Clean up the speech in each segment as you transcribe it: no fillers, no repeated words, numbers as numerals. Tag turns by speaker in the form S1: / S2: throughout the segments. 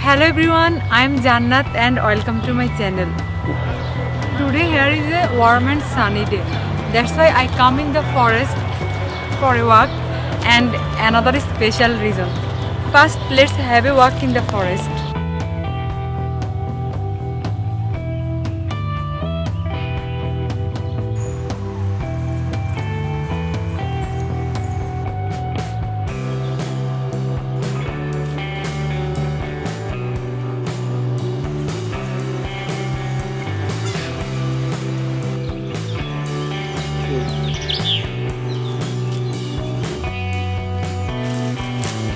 S1: Hello everyone, I am Jannat and welcome to my channel. Today here is a warm and sunny day. That's why I come in the forest for a walk, and another special reason. First, let's have a walk in the forest.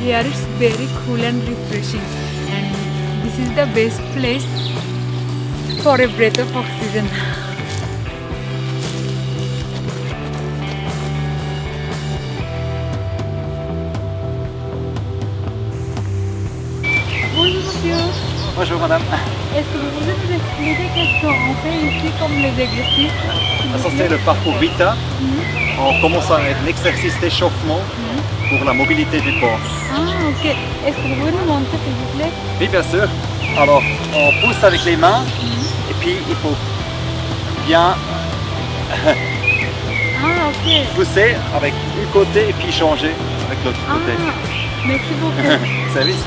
S1: Here it's very cool and refreshing, and this is the best place for a breath of oxygen. Bonjour monsieur.
S2: Bonjour madame.
S1: Est-ce que vous pouvez nous expliquer qu'est-ce qu'on fait ici comme les exercices?
S2: Ça c'est le parcours Vita. On commence avec l'exercice d'échauffement pour la mobilité du corps.
S1: Ah ok. Est-ce que vous pouvez nous montrer s'il vous plaît?
S2: Oui bien sûr. Alors on pousse avec les mains et puis il faut bien pousser avec un côté et puis changer avec l'autre côté.
S1: Merci beaucoup.
S2: Service.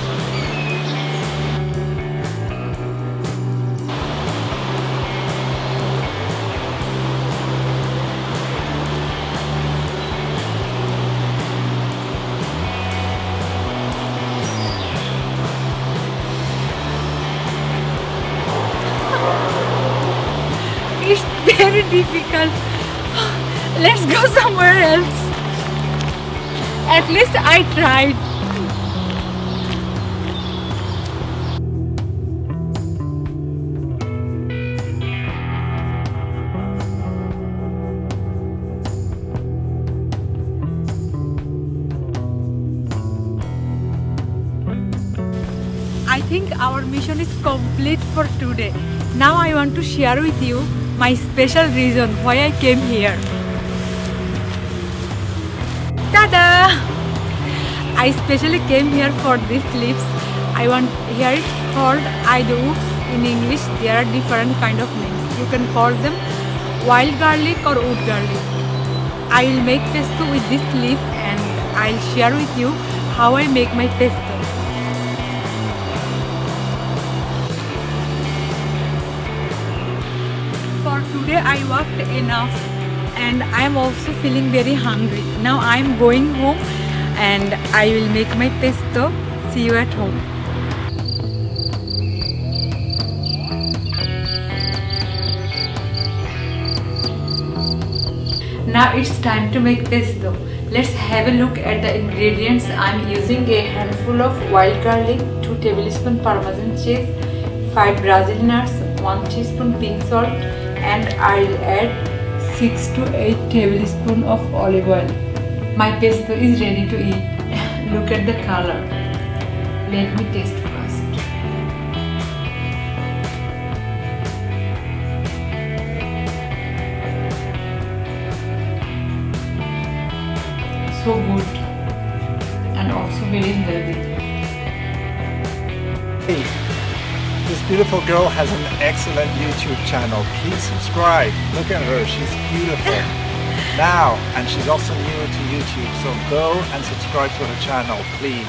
S1: It's very difficult. Let's go somewhere else. At least I tried. I think our mission is complete for today. Now I want to share with you my special reason why I came here. Tada! I specially came here for these leaves. Here it's called idoux in English. There are different kind of names. You can call them wild garlic or wood garlic. I will make pesto with this leaf, and I'll share with you how I make my pesto. For today I worked enough and I am also feeling very hungry. Now I am going home and I will make my pesto. See you at home. Now it's time to make pesto. Let's have a look at the ingredients. I'm using a handful of wild garlic, 2 tablespoons Parmesan cheese, 5 Brazil nuts, 1 teaspoon pink salt, and I'll add 6 to 8 tablespoons of olive oil. My pesto is ready to eat. Look at the color. Let me taste first. So good and also very healthy.
S3: Hey, this beautiful girl has an excellent YouTube channel. Please subscribe. Look at her, she's beautiful. Now, and she's also new to YouTube, so go and subscribe to her channel, please.